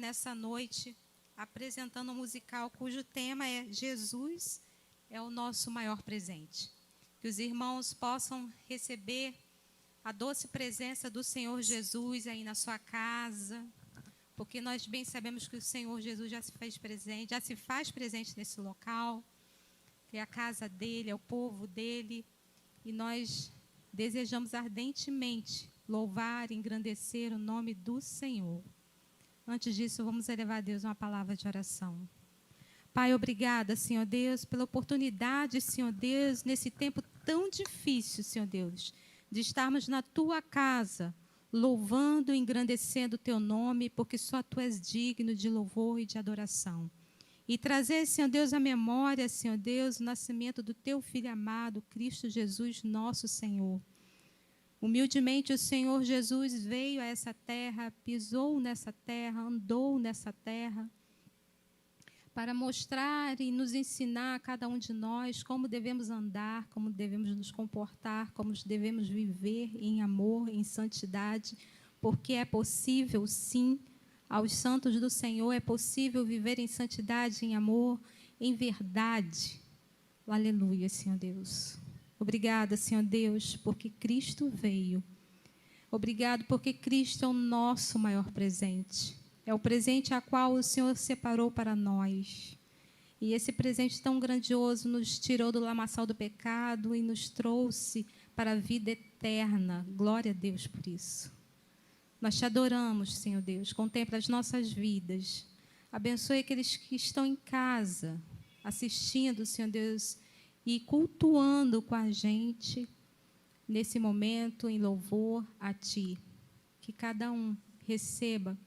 nessa noite apresentando um musical cujo tema é Jesus é o nosso maior presente. Que os irmãos possam receber a doce presença do Senhor Jesus aí na sua casa, porque nós bem sabemos que o Senhor Jesus já se faz presente nesse local, que é a casa dele, é o povo dele, e nós desejamos ardentemente louvar e engrandecer o nome do Senhor. Antes disso, vamos elevar a Deus uma palavra de oração. Pai, obrigada, Senhor Deus, pela oportunidade, Senhor Deus, nesse tempo tão difícil, Senhor Deus, de estarmos na Tua casa, louvando e engrandecendo o Teu nome, porque só Tu és digno de louvor e de adoração. E trazer, Senhor Deus, à memória, Senhor Deus, o nascimento do Teu Filho amado, Cristo Jesus, nosso Senhor. Humildemente o Senhor Jesus veio a essa terra, pisou nessa terra, andou nessa terra, para mostrar e nos ensinar a cada um de nós como devemos andar, como devemos nos comportar, como devemos viver em amor, em santidade, porque é possível, sim, aos santos do Senhor, é possível viver em santidade, em amor, em verdade. Aleluia, Senhor Deus. Obrigada, Senhor Deus, porque Cristo veio. Obrigado porque Cristo é o nosso maior presente. É o presente a qual o Senhor separou para nós. E esse presente tão grandioso nos tirou do lamaçal do pecado e nos trouxe para a vida eterna. Glória a Deus por isso. Nós te adoramos, Senhor Deus. Contempla as nossas vidas. Abençoe aqueles que estão em casa, assistindo, Senhor Deus, e cultuando com a gente nesse momento em louvor a Ti. Que cada um receba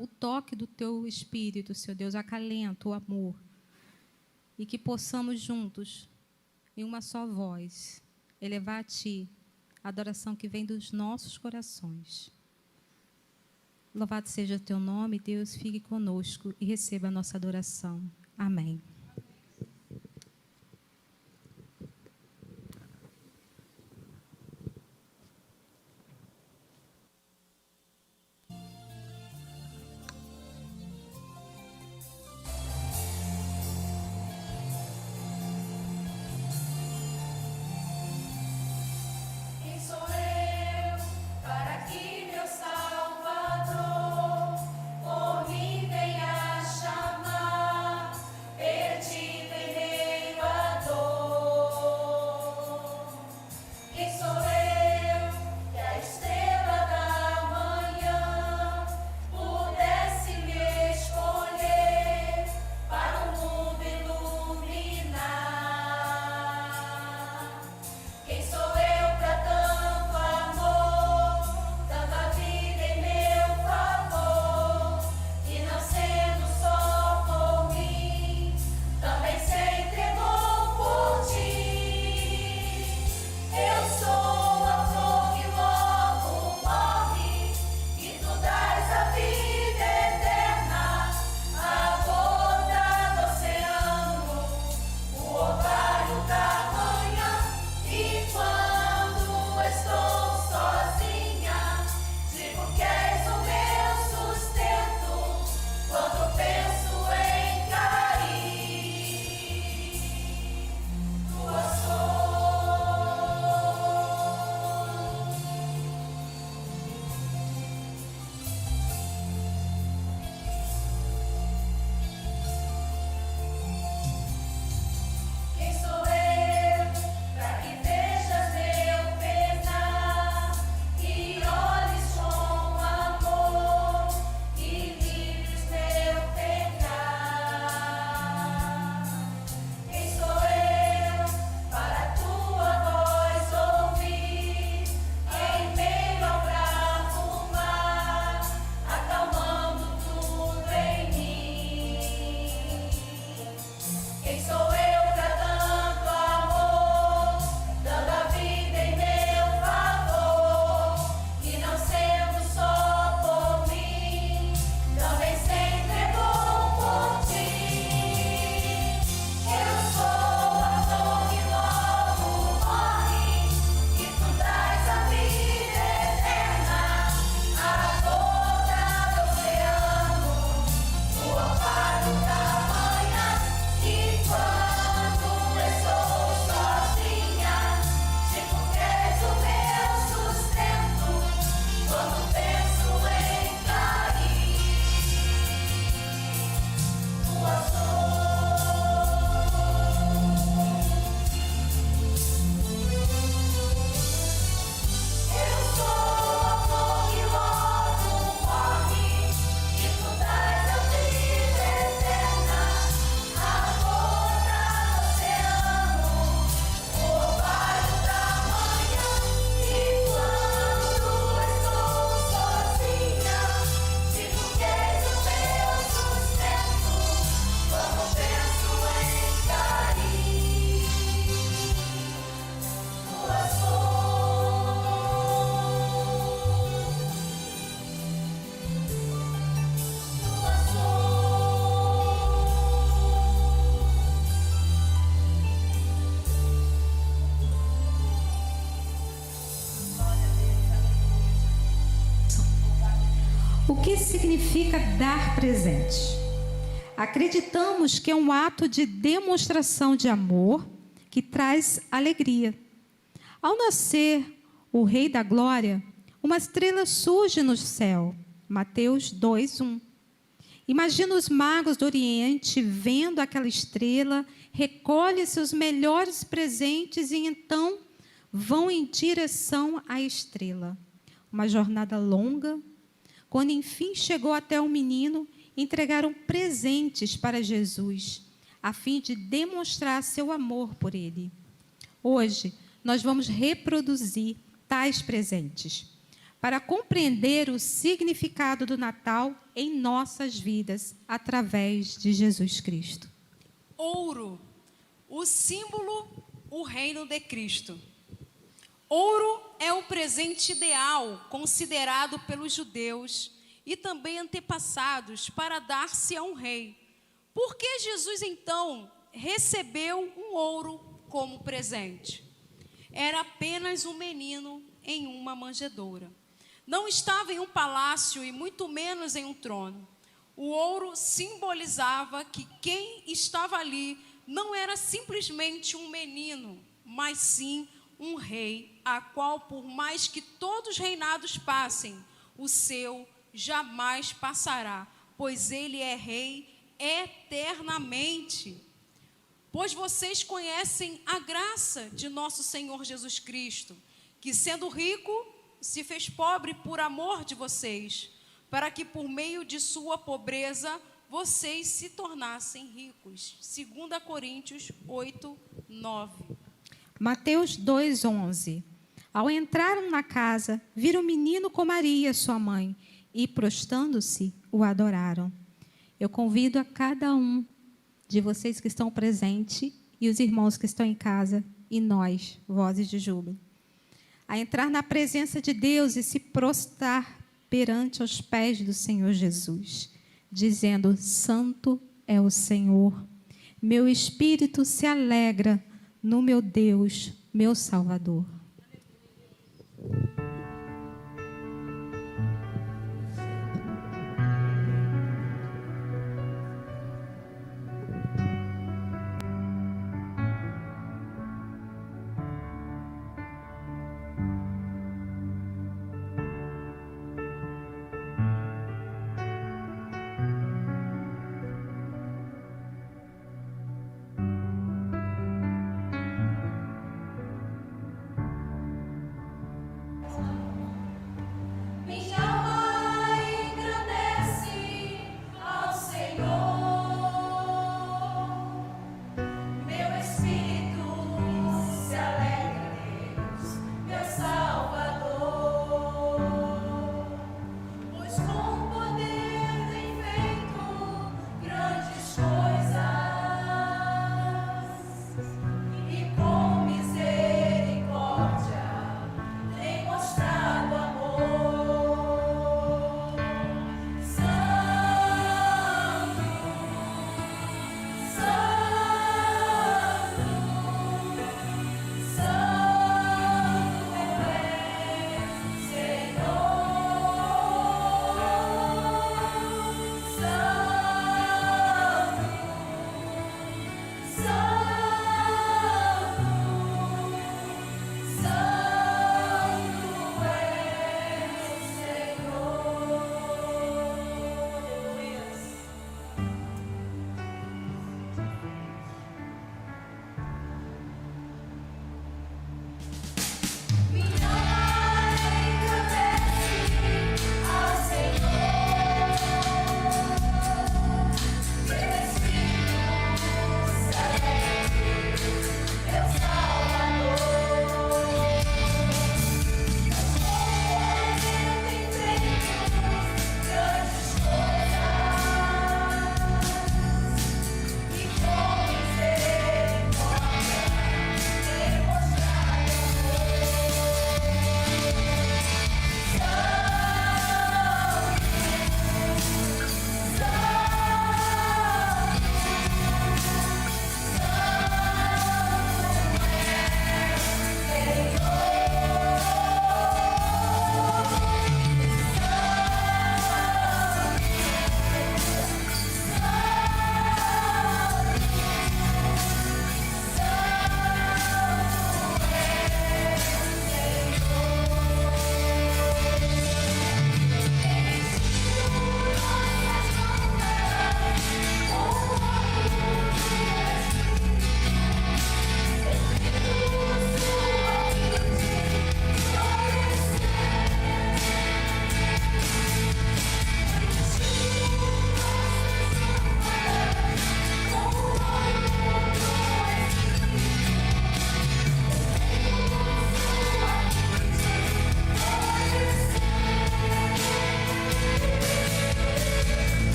o toque do Teu Espírito, Senhor Deus, acalento, o amor. E que possamos juntos, em uma só voz, elevar a Ti a adoração que vem dos nossos corações. Louvado seja o Teu nome, Deus, fique conosco e receba a nossa adoração. Amém. Por mim venha chamar. O que significa dar presente? Acreditamos que é um ato de demonstração de amor que traz alegria. Ao nascer o Rei da Glória, uma estrela surge no céu. Mateus 2:1. Imagina os magos do Oriente vendo aquela estrela, recolhem seus melhores presentes e então vão em direção à estrela. Uma jornada longa. Quando enfim chegou até o menino, entregaram presentes para Jesus, a fim de demonstrar seu amor por ele. Hoje, nós vamos reproduzir tais presentes, para compreender o significado do Natal em nossas vidas, através de Jesus Cristo. Ouro, o símbolo, o reino de Cristo. Ouro é o presente ideal considerado pelos judeus e também antepassados para dar-se a um rei. Por que Jesus, então, recebeu um ouro como presente? Era apenas um menino em uma manjedoura. Não estava em um palácio e muito menos em um trono. O ouro simbolizava que quem estava ali não era simplesmente um menino, mas sim um rei, a qual, por mais que todos os reinados passem, o seu jamais passará, pois ele é rei eternamente. Pois vocês conhecem a graça de nosso Senhor Jesus Cristo, que sendo rico, se fez pobre por amor de vocês, para que por meio de sua pobreza vocês se tornassem ricos. 2 Coríntios 8:9. Mateus 2:11. Ao entraram na casa, viram o menino com Maria, sua mãe, e prostrando-se, o adoraram. Eu convido a cada um de vocês que estão presentes e os irmãos que estão em casa, e nós, vozes de júbilo, a entrar na presença de Deus e se prostrar perante os pés do Senhor Jesus, dizendo: Santo é o Senhor. Meu espírito se alegra no meu Deus, meu Salvador.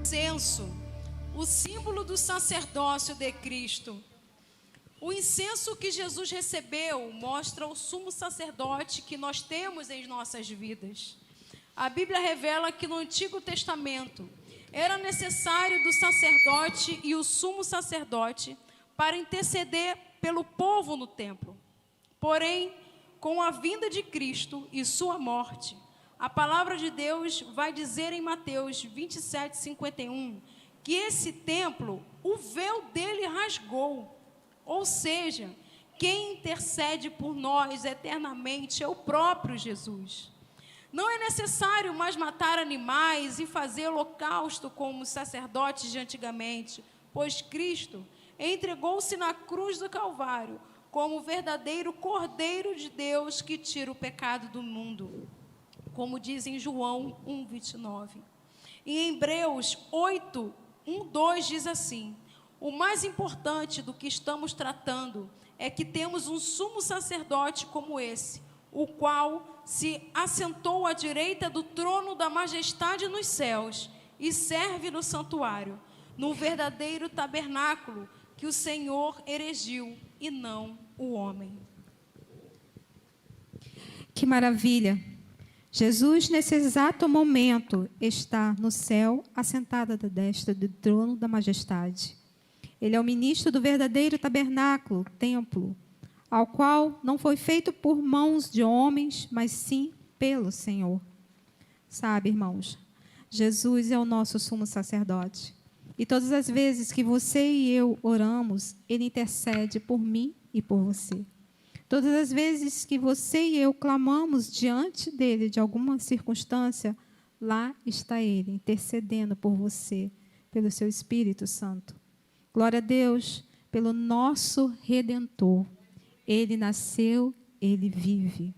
incenso, o símbolo do sacerdócio de Cristo. O incenso que Jesus recebeu mostra o sumo sacerdote que nós temos em nossas vidas. A Bíblia revela que no Antigo Testamento era necessário do sacerdote e o sumo sacerdote para interceder pelo povo no templo. Porém, com a vinda de Cristo e sua morte, a palavra de Deus vai dizer em Mateus 27:51, que esse templo, o véu dele rasgou. Ou seja, quem intercede por nós eternamente é o próprio Jesus. Não é necessário mais matar animais e fazer holocausto como os sacerdotes de antigamente, pois Cristo entregou-se na cruz do Calvário como o verdadeiro Cordeiro de Deus que tira o pecado do mundo, como diz em João 1:29. E em Hebreus 8:1-2 diz assim: o mais importante do que estamos tratando é que temos um sumo sacerdote como esse, o qual se assentou à direita do trono da majestade nos céus e serve no santuário, no verdadeiro tabernáculo que o Senhor erigiu e não o homem. Que maravilha! Jesus, nesse exato momento, está no céu, assentado à destra do trono da majestade. Ele é o ministro do verdadeiro tabernáculo, templo, ao qual não foi feito por mãos de homens, mas sim pelo Senhor. Sabe, irmãos, Jesus é o nosso sumo sacerdote. E todas as vezes que você e eu oramos, Ele intercede por mim e por você. Todas as vezes que você e eu clamamos diante dEle de alguma circunstância, lá está Ele intercedendo por você, pelo seu Espírito Santo. Glória a Deus pelo nosso Redentor. Ele nasceu, Ele vive.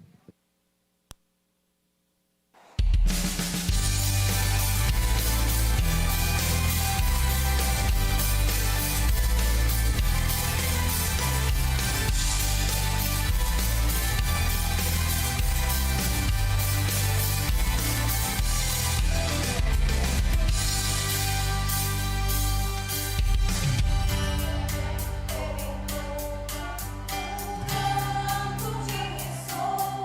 Canto de missões.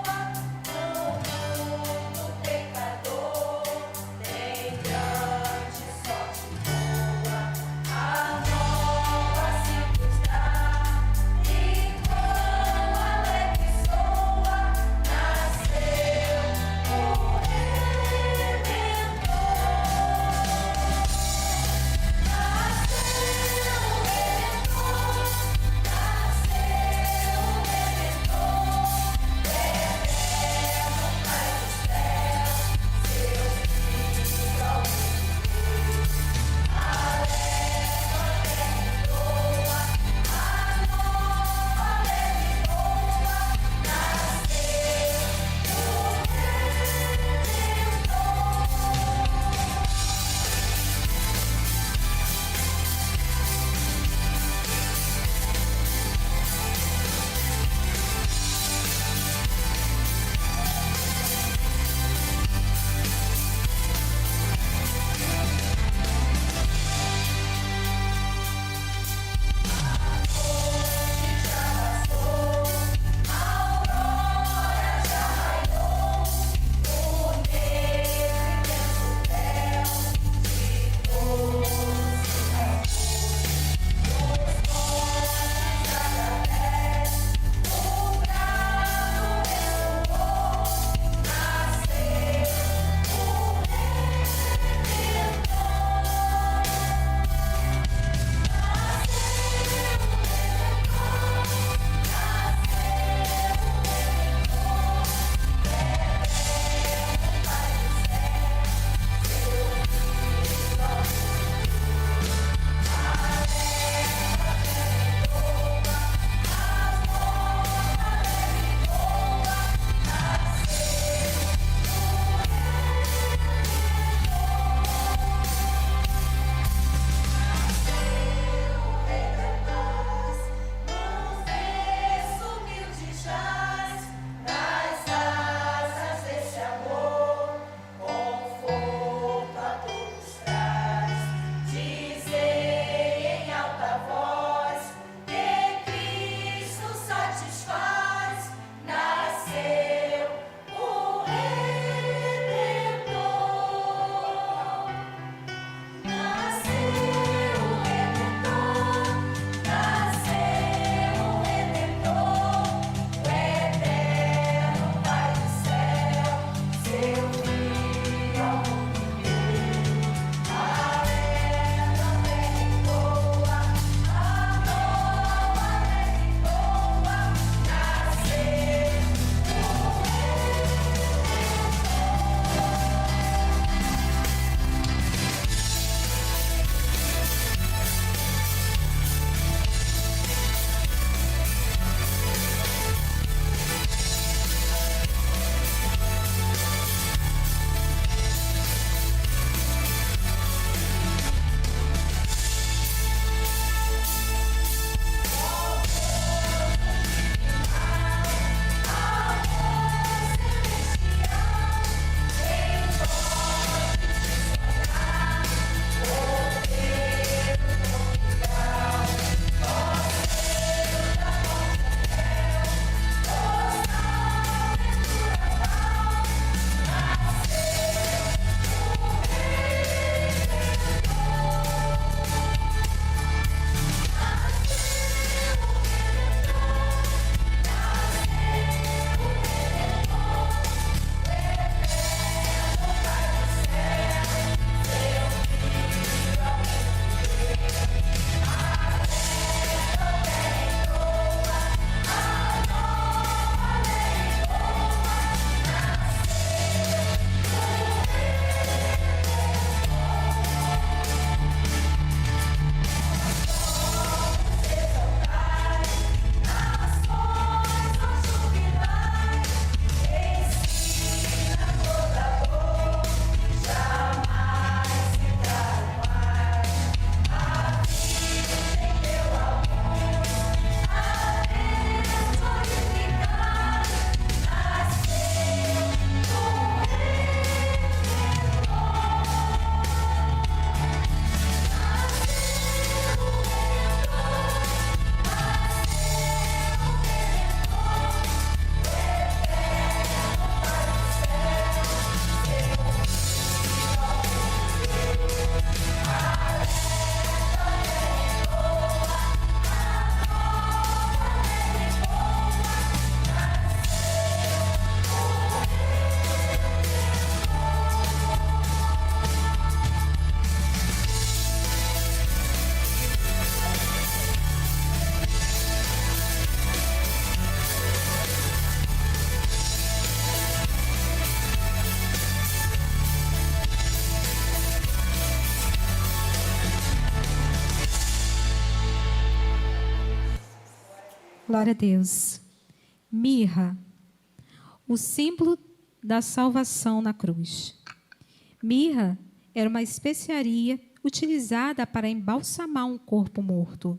Glória a Deus. Mirra, o símbolo da salvação na cruz. Mirra era uma especiaria utilizada para embalsamar um corpo morto.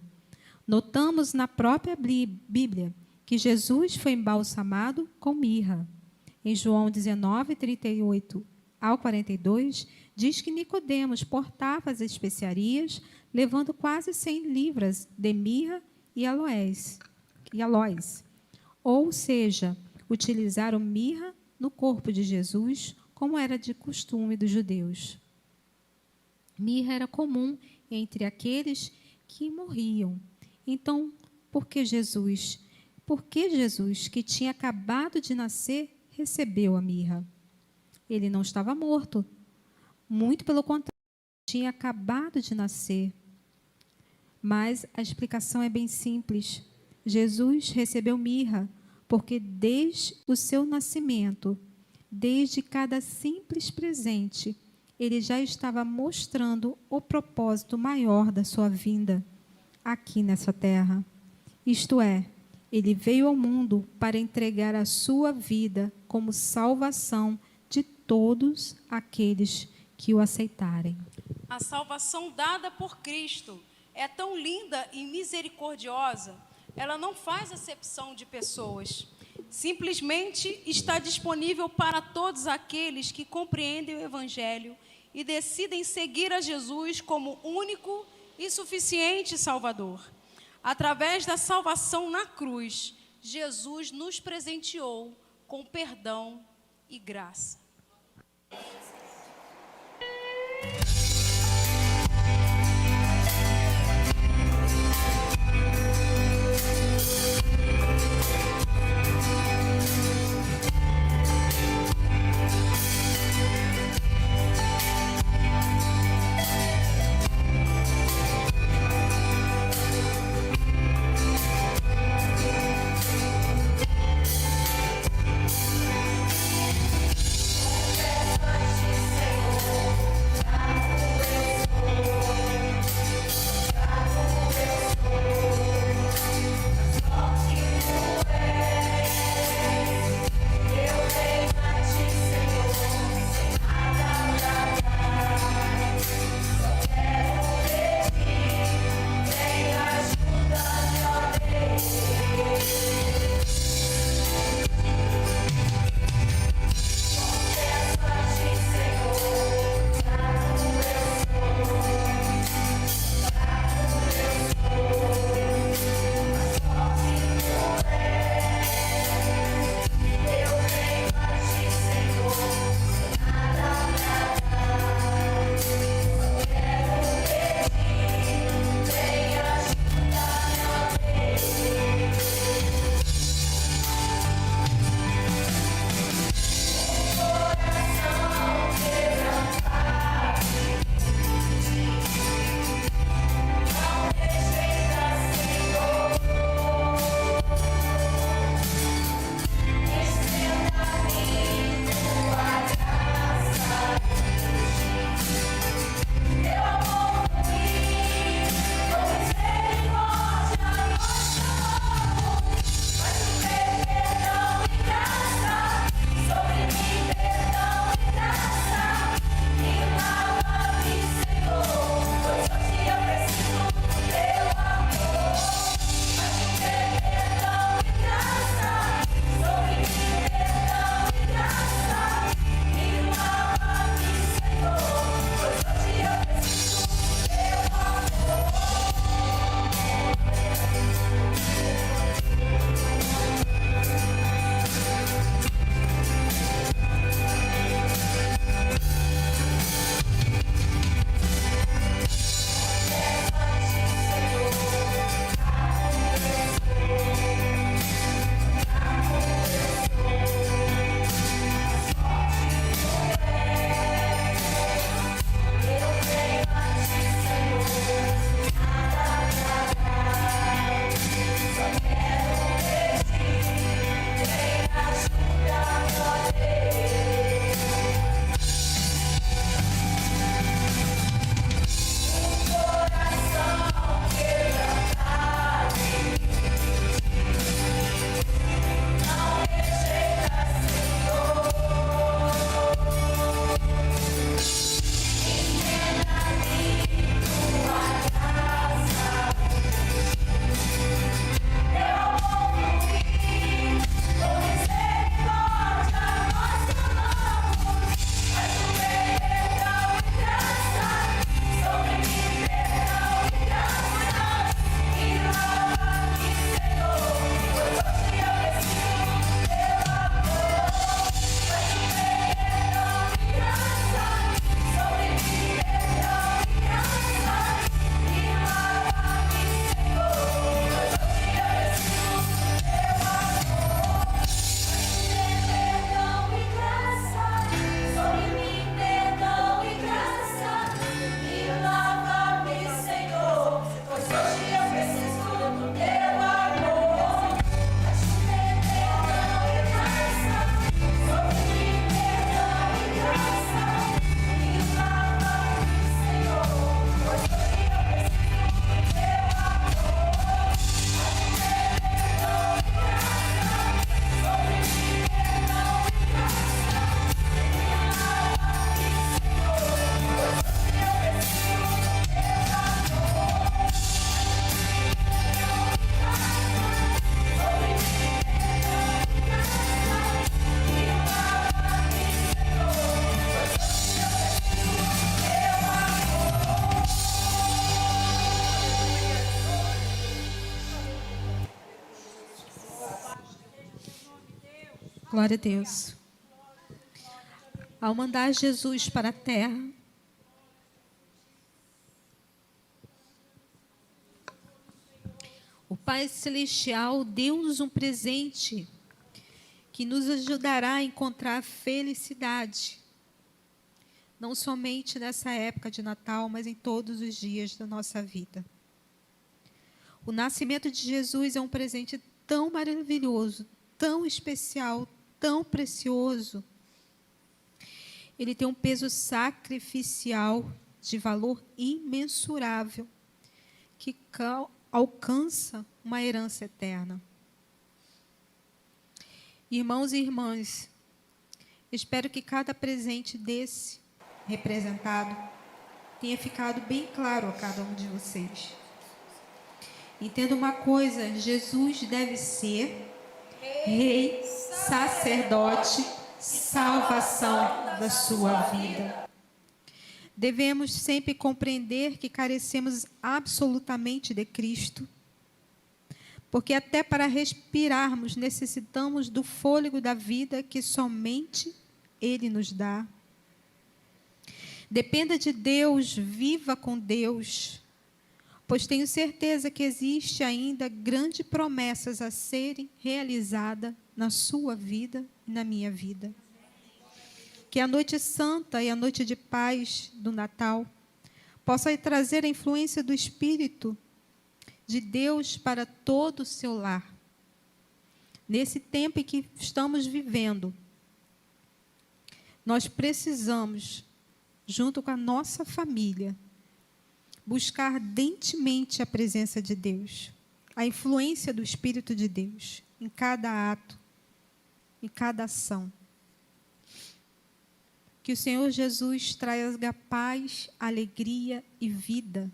Notamos na própria Bíblia que Jesus foi embalsamado com mirra. Em João 19, 38 ao 42, diz que Nicodemos portava as especiarias, levando quase 100 libras de mirra e aloés. Ou seja, utilizaram mirra no corpo de Jesus, como era de costume dos judeus. Mirra era comum entre aqueles que morriam. Então, por que Jesus, que tinha acabado de nascer, recebeu a mirra? Ele não estava morto. Muito pelo contrário, tinha acabado de nascer. Mas a explicação é bem simples. Jesus recebeu mirra porque desde o seu nascimento, desde cada simples presente, ele já estava mostrando o propósito maior da sua vinda aqui nessa terra. Isto é, ele veio ao mundo para entregar a sua vida como salvação de todos aqueles que o aceitarem. A salvação dada por Cristo é tão linda e misericordiosa, ela não faz acepção de pessoas. Simplesmente está disponível para todos aqueles que compreendem o Evangelho e decidem seguir a Jesus como único e suficiente Salvador. Através da salvação na cruz, Jesus nos presenteou com perdão e graça. Mas Glória a Deus. Ao mandar Jesus para a terra, o Pai Celestial deu-nos um presente que nos ajudará a encontrar felicidade, não somente nessa época de Natal, mas em todos os dias da nossa vida. O nascimento de Jesus é um presente tão maravilhoso, tão especial, tão precioso. Ele tem um peso sacrificial de valor imensurável, que alcança uma herança eterna. Irmãos e irmãs, espero que cada presente desse representado tenha ficado bem claro a cada um de vocês. Entenda uma coisa: Jesus deve ser Rei, sacerdote, salvação da sua vida. Devemos sempre compreender que carecemos absolutamente de Cristo, porque até para respirarmos necessitamos do fôlego da vida que somente Ele nos dá. Dependa de Deus, viva com Deus, pois tenho certeza que existe ainda grandes promessas a serem realizadas na sua vida e na minha vida. Que a noite santa e a noite de paz do Natal possa trazer a influência do Espírito de Deus para todo o seu lar. Nesse tempo em que estamos vivendo, nós precisamos, junto com a nossa família, buscar ardentemente a presença de Deus, a influência do Espírito de Deus em cada ato, em cada ação. Que o Senhor Jesus traga paz, alegria e vida,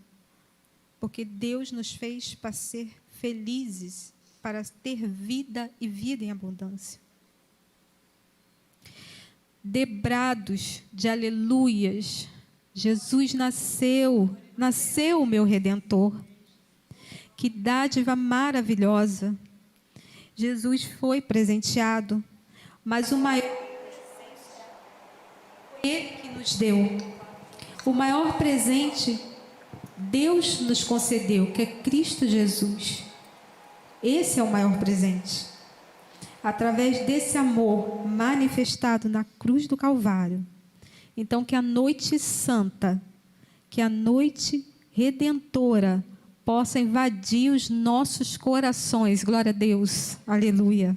porque Deus nos fez para ser felizes, para ter vida e vida em abundância. Debrados de aleluias, Jesus nasceu o meu Redentor. Que dádiva maravilhosa. Jesus foi presenteado, mas o maior Ele que nos deu. O maior presente Deus nos concedeu, que é Cristo Jesus. Esse é o maior presente. Através desse amor manifestado na cruz do Calvário. Então, que a noite santa, que a noite redentora possa invadir os nossos corações. Glória a Deus. Aleluia.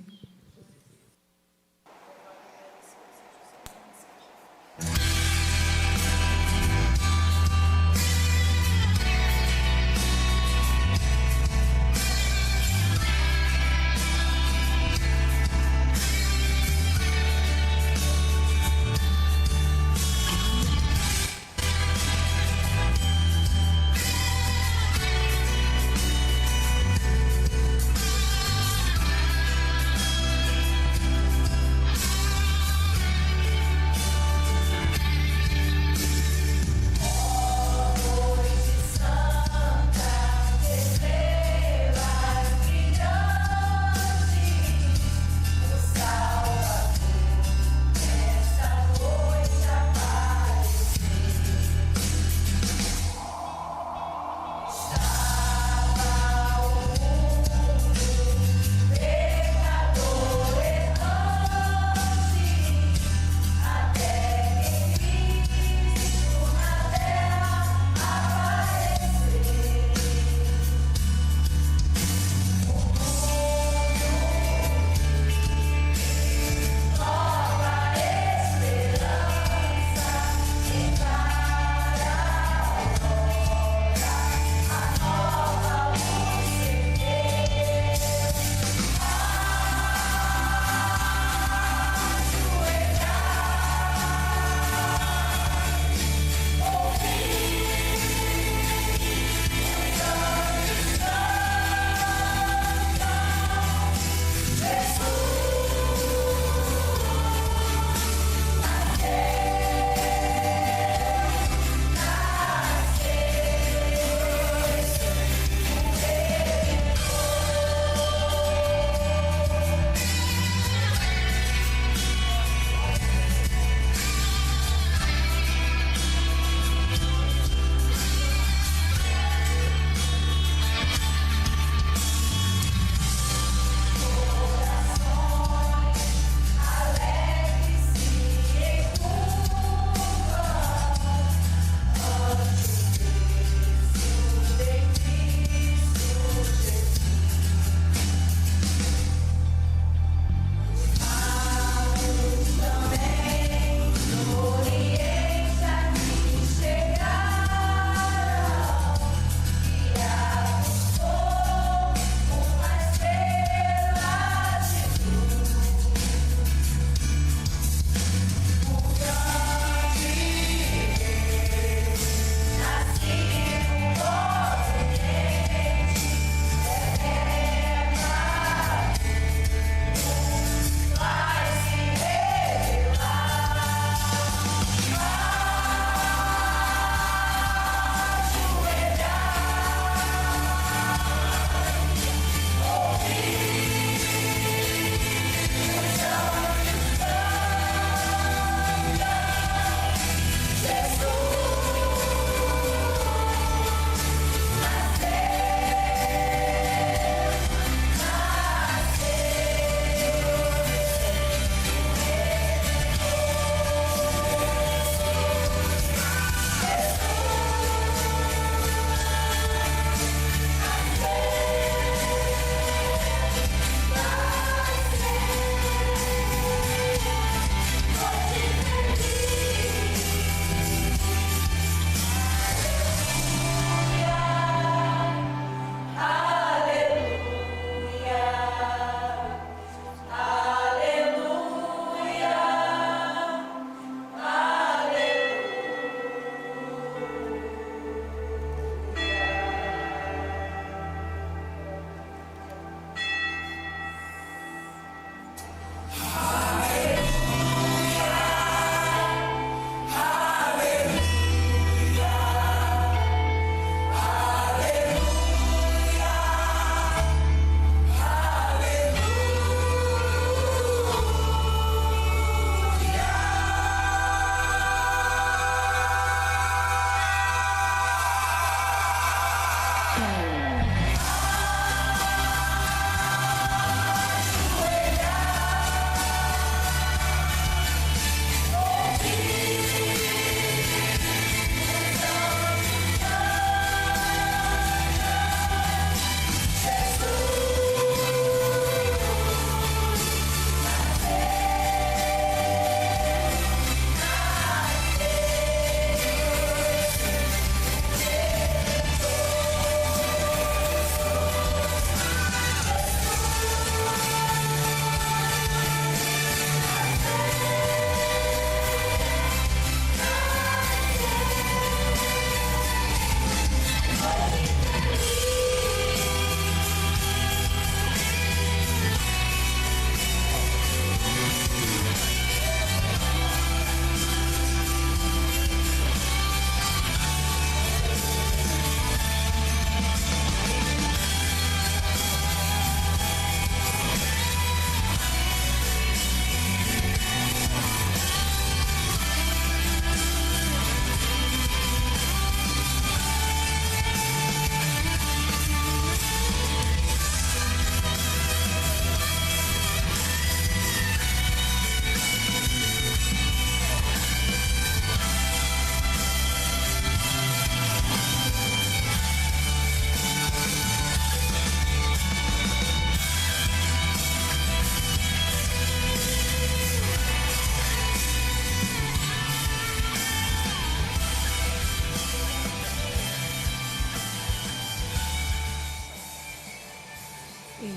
Ok.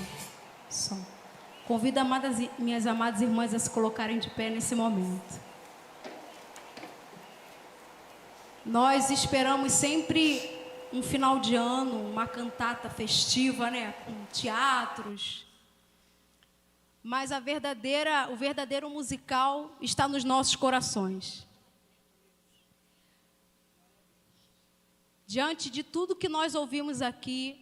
Som. Convido minhas amadas irmãs a se colocarem de pé nesse momento. Nós esperamos sempre um final de ano, uma cantata festiva, né? Com teatros. Mas o verdadeiro musical está nos nossos corações. Diante de tudo que nós ouvimos aqui,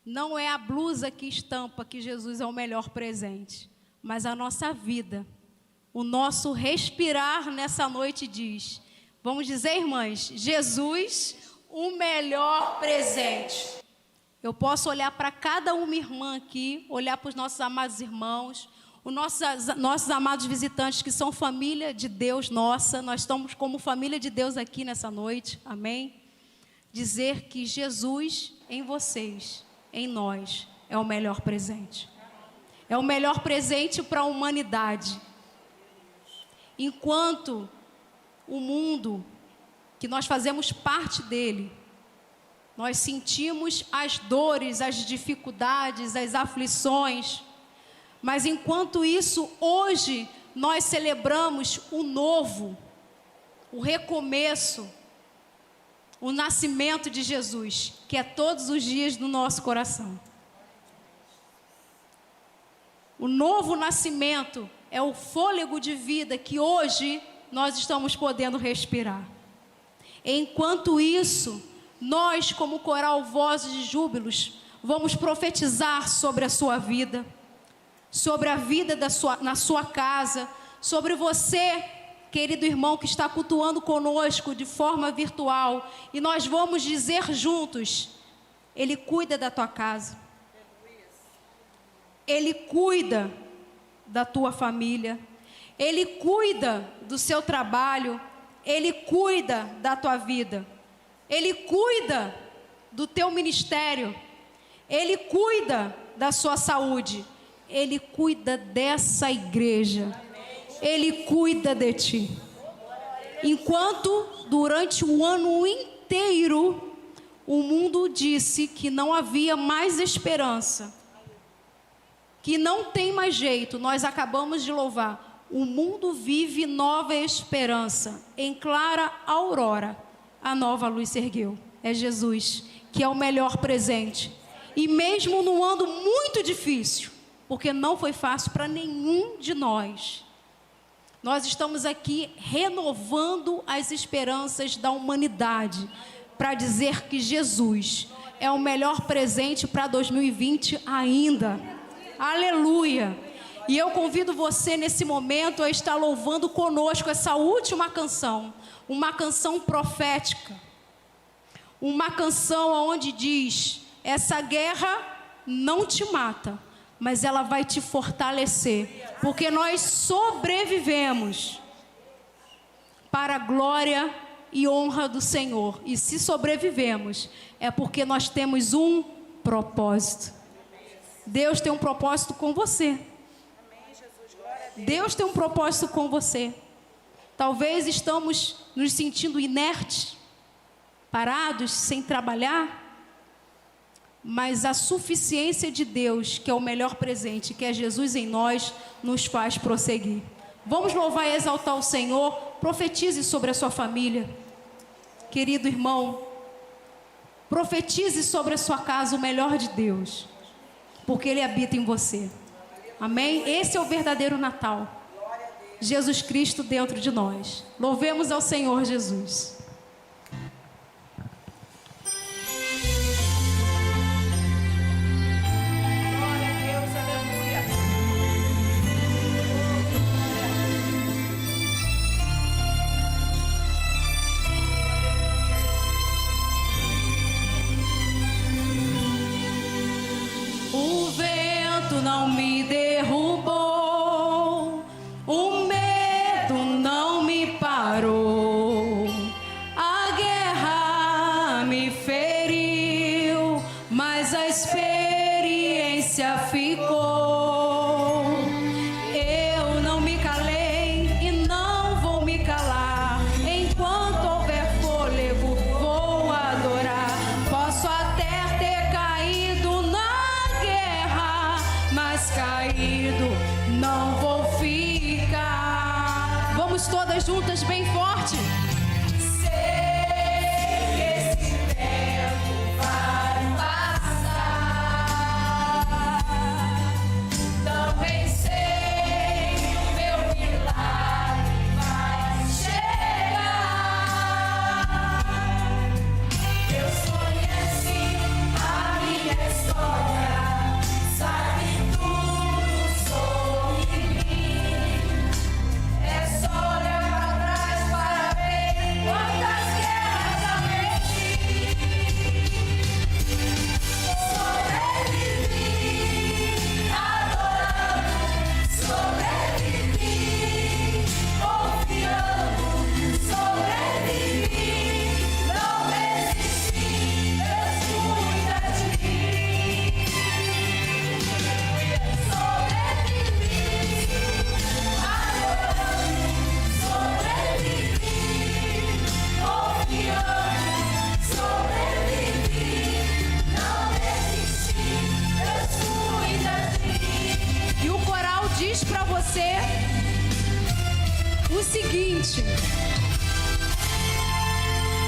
não é a blusa que estampa que Jesus é o melhor presente, mas a nossa vida, o nosso respirar nessa noite diz, vamos dizer, irmãs, Jesus, o melhor presente. Eu posso olhar para cada uma irmã aqui, olhar para os nossos amados irmãos, os nossos amados visitantes que são família de Deus nossa, nós estamos como família de Deus aqui nessa noite, amém? Dizer que Jesus em vocês, em nós, é o melhor presente. É o melhor presente para a humanidade. Enquanto o mundo, que nós fazemos parte dele, nós sentimos as dores, as dificuldades, as aflições, mas enquanto isso, hoje, nós celebramos o novo, o recomeço, o nascimento de Jesus, que é todos os dias do nosso coração. O novo nascimento é o fôlego de vida que hoje nós estamos podendo respirar. Enquanto isso, nós, como coral Vozes de Júbilos, vamos profetizar sobre a sua vida, sobre a vida na sua casa, sobre você, querido irmão que está cultuando conosco de forma virtual, e nós vamos dizer juntos, Ele cuida da tua casa, Ele cuida da tua família, Ele cuida do seu trabalho, Ele cuida da tua vida, Ele cuida do teu ministério, Ele cuida da sua saúde, Ele cuida dessa igreja, Ele cuida de ti. Enquanto durante o ano inteiro o mundo disse que não havia mais esperança, que não tem mais jeito, nós acabamos de louvar. O mundo vive nova esperança. Em clara aurora, a nova luz se ergueu. É Jesus, que é o melhor presente. E mesmo num ano muito difícil, porque não foi fácil para nenhum de nós, nós estamos aqui renovando as esperanças da humanidade para dizer que Jesus é o melhor presente para 2020 ainda. Aleluia! E eu convido você nesse momento a estar louvando conosco essa última canção, uma canção profética, uma canção onde diz: essa guerra não te mata, mas ela vai te fortalecer, porque nós sobrevivemos para a glória e honra do Senhor. E se sobrevivemos, é porque nós temos um propósito. Deus tem um propósito com você. Deus tem um propósito com você. Talvez estamos nos sentindo inertes, parados, sem trabalhar, mas a suficiência de Deus, que é o melhor presente, que é Jesus em nós, nos faz prosseguir. Vamos louvar e exaltar o Senhor. Profetize sobre a sua família, querido irmão. Profetize sobre a sua casa o melhor de Deus, porque Ele habita em você. Amém? Esse é o verdadeiro Natal. Jesus Cristo dentro de nós. Louvemos ao Senhor Jesus. Não me derrubou, o medo não me parou, a guerra me feriu, mas a experiência ficou. Eu não me calei e não vou me calar, enquanto houver fôlego vou adorar. Posso até ter caído na guerra, seguinte: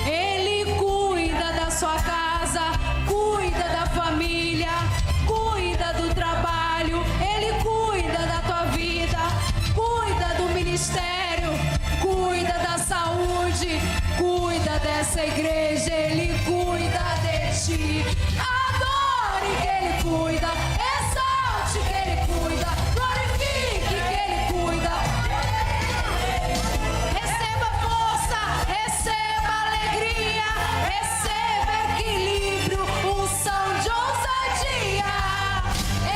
Ele cuida da sua casa, cuida da família, cuida do trabalho, Ele cuida da tua vida, cuida do ministério, cuida da saúde, cuida dessa igreja, Ele cuida de ti. Adore que Ele cuida, exalte que Ele cuida, glorifique que Ele cuida. Receba força, receba alegria, receba equilíbrio, unção de ousadia.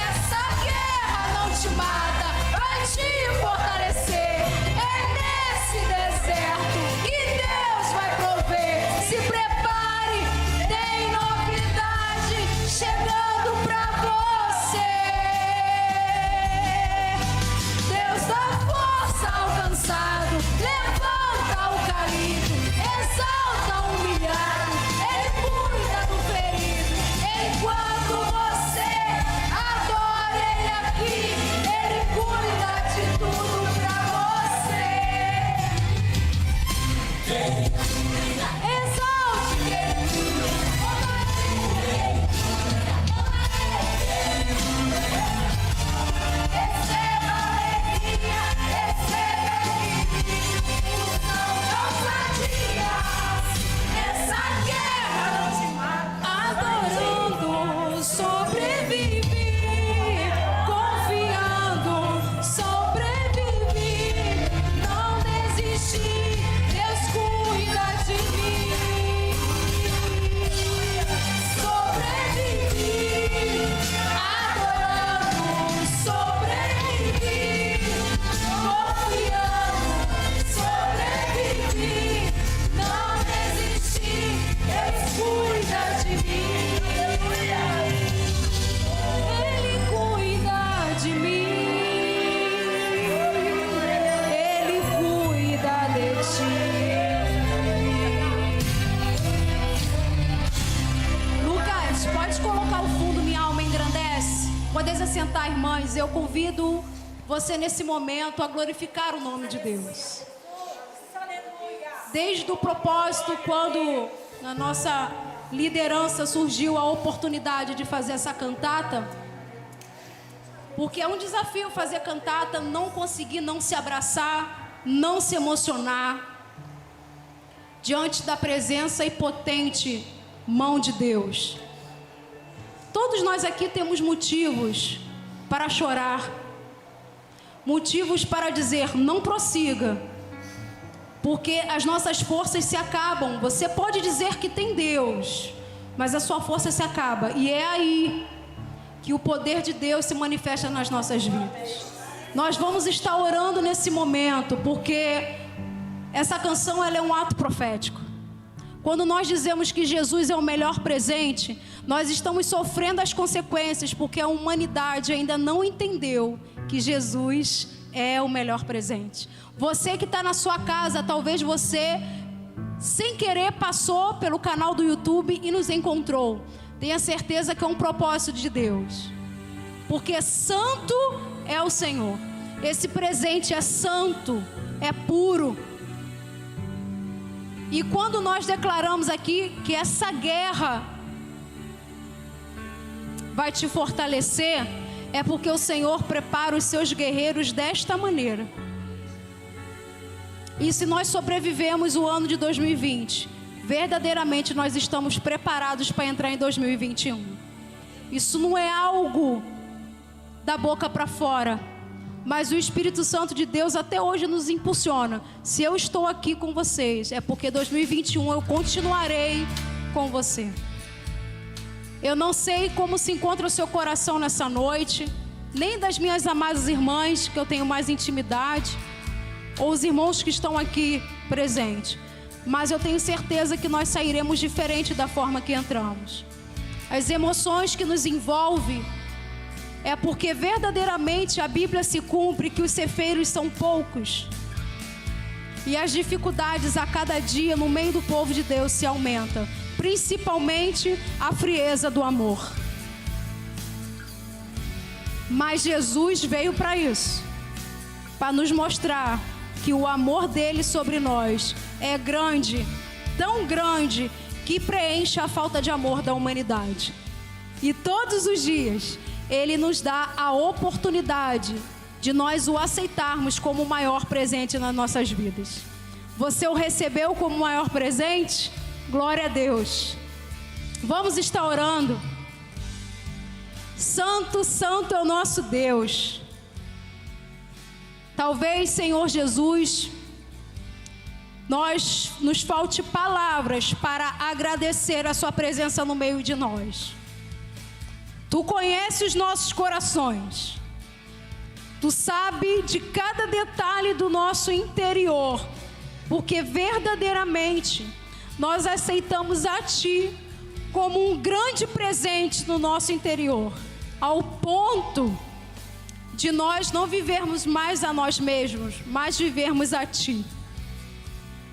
Essa guerra não te mata, vai te fortalecer. É nesse deserto que Deus vai prover. Se prepare, tem novidade chegando pra você. Deus dá força ao cansado, levanta o caído, exalta o humilhado, Ele cuida do ferido. Enquanto você adora Ele aqui, Ele cuida de tudo pra você. Exalte que Ele receba alegria, receba equilíbrio, unção de ousadia. Essa guerra não te mata. Adorando, sobrevive. Confiando, sobrevive. Não desistir, Deus cuida de mim. Sobrevivi, adorando, sobrevivi, confiando, sobrevivi, não desisti, Deus cuida de mim. Ele cuida de mim, Ele cuida de ti. Lucas, pode colocar o fundo Minha Alma Engrandece? Podem se assentar, irmãs. Eu convido você nesse momento a glorificar o nome de Deus. Desde o propósito, quando na nossa liderança surgiu a oportunidade de fazer essa cantata, porque é um desafio fazer cantata, não conseguir não se abraçar, não se emocionar diante da presença e potente mão de Deus. Todos nós aqui temos motivos para chorar, motivos para dizer não prossiga, porque as nossas forças se acabam. Você pode dizer que tem Deus, mas a sua força se acaba, e é aí que o poder de Deus se manifesta nas nossas vidas. Nós vamos estar orando nesse momento, porque essa canção ela é um ato profético. Quando nós dizemos que Jesus é o melhor presente, nós estamos sofrendo as consequências, porque a humanidade ainda não entendeu que Jesus é o melhor presente. Você que está na sua casa, talvez você, sem querer, passou pelo canal do YouTube e nos encontrou. Tenha certeza que é um propósito de Deus, porque santo é o Senhor. Esse presente é santo, é puro. E quando nós declaramos aqui que essa guerra vai te fortalecer, é porque o Senhor prepara os seus guerreiros desta maneira. E se nós sobrevivemos o ano de 2020, verdadeiramente nós estamos preparados para entrar em 2021. Isso não é algo da boca para fora, mas o Espírito Santo de Deus até hoje nos impulsiona. Se eu estou aqui com vocês, é porque 2021 eu continuarei com você. Eu não sei como se encontra o seu coração nessa noite, nem das minhas amadas irmãs, que eu tenho mais intimidade, ou os irmãos que estão aqui presentes, mas eu tenho certeza que nós sairemos diferente da forma que entramos. As emoções que nos envolvem é porque verdadeiramente a Bíblia se cumpre, que os ceifeiros são poucos, e as dificuldades a cada dia no meio do povo de Deus se aumentam, principalmente a frieza do amor. Mas Jesus veio para isso, para nos mostrar que o amor dele sobre nós é grande, tão grande, que preenche a falta de amor da humanidade. E todos os dias ele nos dá a oportunidade de nós o aceitarmos como o maior presente nas nossas vidas. Você o recebeu como o maior presente? Glória a Deus. Vamos estar orando. Santo, santo é o nosso Deus. Talvez, Senhor Jesus, nos falte palavras para agradecer a sua presença no meio de nós. Tu conheces os nossos corações. Tu sabe de cada detalhe do nosso interior, porque verdadeiramente nós aceitamos a Ti como um grande presente no nosso interior, ao ponto de nós não vivermos mais a nós mesmos, mas vivermos a Ti.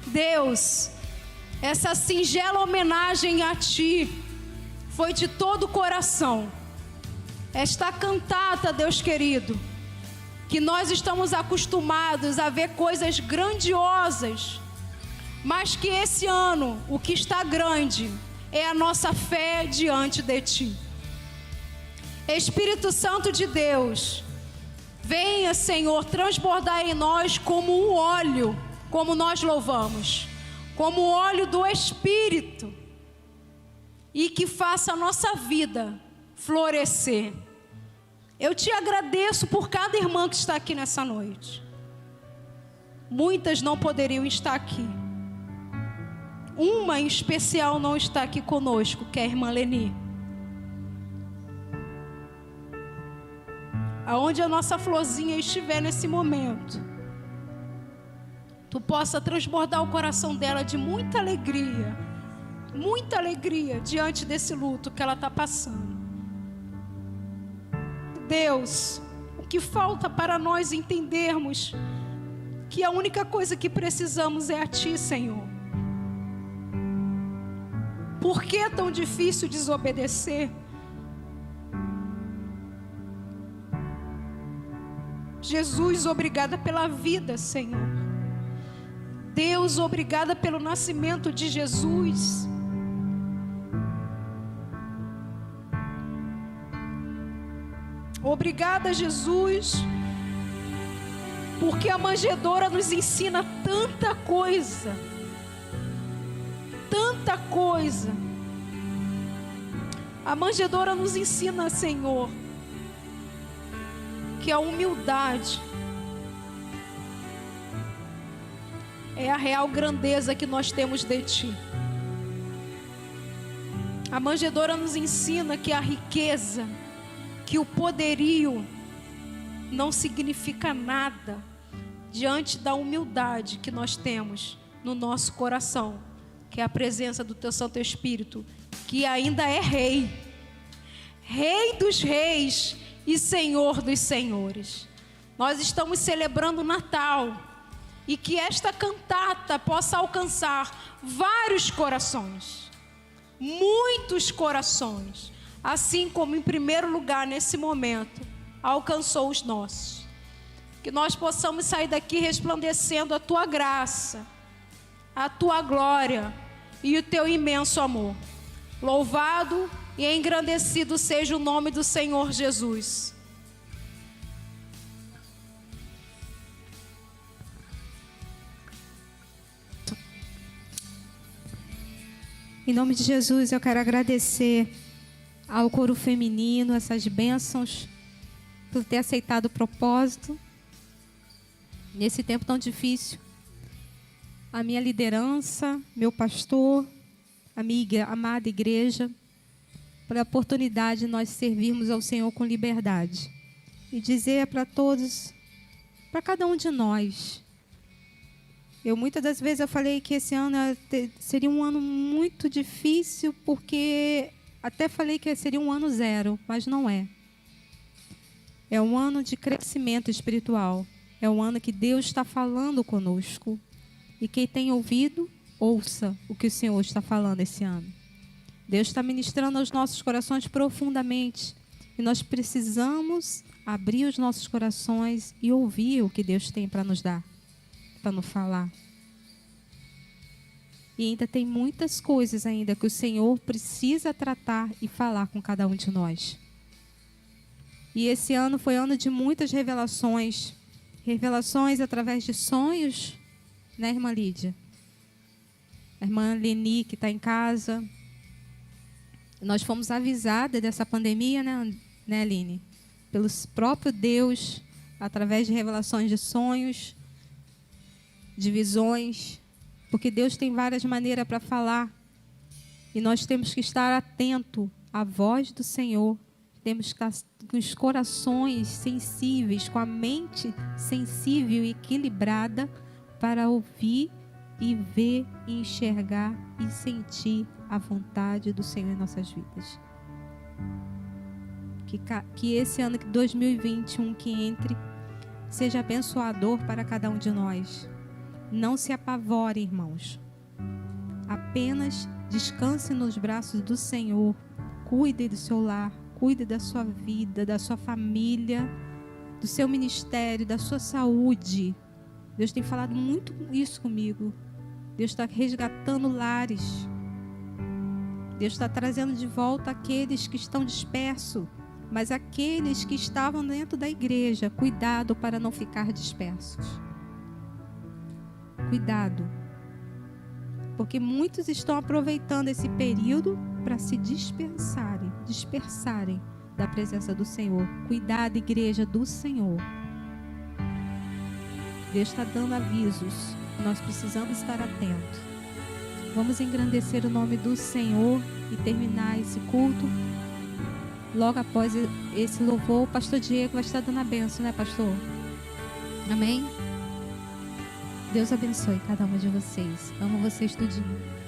Deus, essa singela homenagem a Ti foi de todo o coração. Esta cantata, Deus querido, que nós estamos acostumados a ver coisas grandiosas, mas que esse ano o que está grande é a nossa fé diante de Ti. Espírito Santo de Deus, venha, Senhor, transbordar em nós como um óleo, como nós louvamos, como o óleo do Espírito, e que faça a nossa vida florescer. Eu te agradeço por cada irmã que está aqui nessa noite. Muitas não poderiam estar aqui. Uma em especial não está aqui conosco, que é a irmã Leni. Aonde a nossa florzinha estiver nesse momento, Tu possa transbordar o coração dela de muita alegria diante desse luto que ela está passando. Deus, o que falta para nós entendermos que a única coisa que precisamos é a Ti, Senhor. Por que é tão difícil desobedecer? Jesus, obrigada pela vida, Senhor. Deus, obrigada pelo nascimento de Jesus. Obrigada, Jesus, porque a manjedoura nos ensina tanta coisa. Tanta coisa. A manjedoura nos ensina, Senhor, que a humildade é a real grandeza que nós temos de Ti. A manjedoura nos ensina que a riqueza, que o poderio não significa nada diante da humildade que nós temos no nosso coração, que é a presença do Teu Santo Espírito, que ainda é Rei, Rei dos reis e Senhor dos senhores. Nós estamos celebrando o Natal, e que esta cantata possa alcançar vários corações, muitos corações, assim como em primeiro lugar nesse momento alcançou os nossos. Que nós possamos sair daqui resplandecendo a Tua graça, a Tua glória e o Teu imenso amor. Louvado e engrandecido seja o nome do Senhor Jesus. Em nome de Jesus, eu quero agradecer ao coro feminino, essas bênçãos, por ter aceitado o propósito, nesse tempo tão difícil. A minha liderança, meu pastor, a minha amada igreja, pela oportunidade de nós servirmos ao Senhor com liberdade. E dizer para todos, para cada um de nós, muitas das vezes eu falei que esse ano seria um ano muito difícil, porque até falei que seria um ano zero, mas não é. É um ano de crescimento espiritual. É um ano que Deus está falando conosco. E quem tem ouvido, ouça o que o Senhor está falando esse ano. Deus está ministrando aos nossos corações profundamente. E nós precisamos abrir os nossos corações e ouvir o que Deus tem para nos dar. para não falar. E ainda tem muitas coisas ainda que o Senhor precisa tratar e falar com cada um de nós. E esse ano foi ano de muitas revelações. Revelações através de sonhos, né, irmã Lídia? A irmã Leni, que está em casa. Nós fomos avisadas dessa pandemia, né, Aline? Pelo próprio Deus, através de revelações de sonhos, de visões. Porque Deus tem várias maneiras para falar. E nós temos que estar atento à voz do Senhor. Temos que estar com os corações sensíveis, com a mente sensível e equilibrada para ouvir e ver e enxergar e sentir a vontade do Senhor em nossas vidas. Que esse ano de 2021 que entre seja abençoador para cada um de nós. Não se apavore, irmãos. Apenas descanse nos braços do Senhor. Cuide do seu lar, cuide da sua vida, da sua família, do seu ministério, da sua saúde. Deus tem falado muito isso comigo. Deus está resgatando lares. Deus está trazendo de volta aqueles que estão dispersos. Mas aqueles que estavam dentro da igreja, cuidado para não ficar dispersos. Cuidado. Porque muitos estão aproveitando esse período para se dispersarem da presença do Senhor. Cuidado, igreja do Senhor. Deus está dando avisos. Nós precisamos estar atentos. Vamos engrandecer o nome do Senhor e terminar esse culto. Logo após esse louvor, o pastor Diego vai estar dando a bênção, né, pastor? Amém? Deus abençoe cada uma de vocês. Amo vocês tudinho.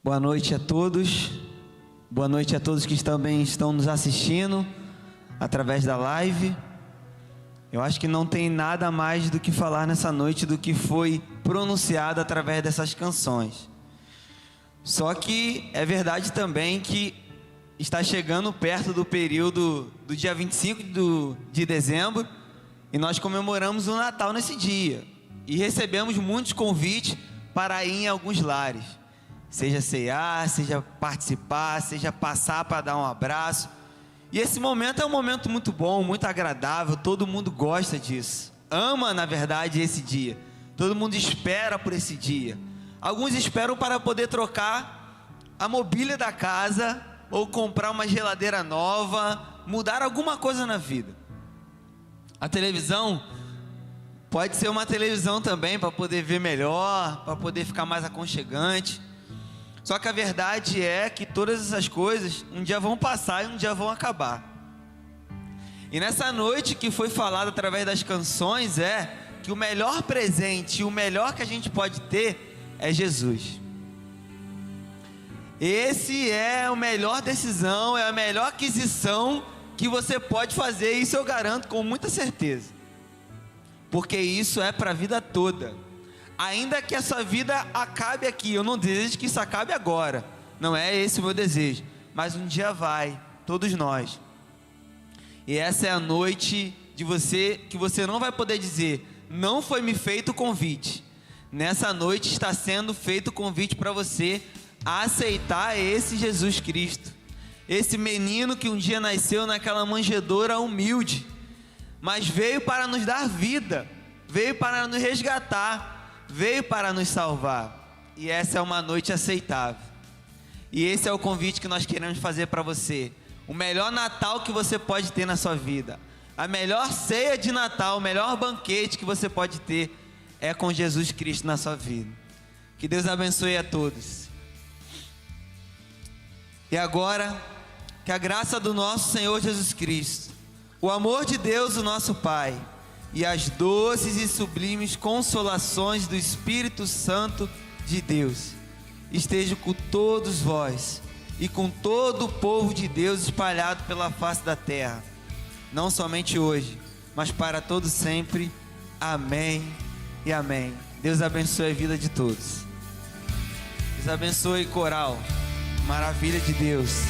Boa noite a todos. Boa noite a todos que também estão nos assistindo através da live. Eu acho que não tem nada mais do que falar nessa noite do que foi pronunciado através dessas canções. Só que é verdade também que está chegando perto do período do dia 25 de dezembro e nós comemoramos o Natal nesse dia. E recebemos muitos convites para ir em alguns lares. Seja ceiar, seja participar, seja passar para dar um abraço. E esse momento é um momento muito bom, muito agradável, todo mundo gosta disso. Ama, na verdade, esse dia. Todo mundo espera por esse dia. Alguns esperam para poder trocar a mobília da casa ou comprar uma geladeira nova, mudar alguma coisa na vida. A televisão pode ser uma televisão também para poder ver melhor, para poder ficar mais aconchegante. Só que a verdade é que todas essas coisas um dia vão passar e um dia vão acabar. E nessa noite que foi falado através das canções é que o melhor presente e o melhor que a gente pode ter é Jesus. Esse é a melhor decisão, é a melhor aquisição que você pode fazer, isso eu garanto com muita certeza. Porque isso é para a vida toda. Ainda que a sua vida acabe aqui, eu não desejo que isso acabe agora, não é esse o meu desejo, mas um dia vai, todos nós. E essa é a noite de você, que você não vai poder dizer, não foi me feito o convite. Nessa noite está sendo feito o convite para você aceitar esse Jesus Cristo, esse menino que um dia nasceu naquela manjedoura humilde, mas veio para nos dar vida, veio para nos resgatar, veio para nos salvar. E essa é uma noite aceitável. E esse é o convite que nós queremos fazer para você. O melhor Natal que você pode ter na sua vida, a melhor ceia de Natal, o melhor banquete que você pode ter é com Jesus Cristo na sua vida. Que Deus abençoe a todos. E agora, que a graça do nosso Senhor Jesus Cristo, o amor de Deus, o nosso Pai, e as doces e sublimes consolações do Espírito Santo de Deus estejam com todos vós e com todo o povo de Deus espalhado pela face da terra, não somente hoje, mas para todos sempre. Amém e amém. Deus abençoe a vida de todos. Deus abençoe, coral. Maravilha de Deus.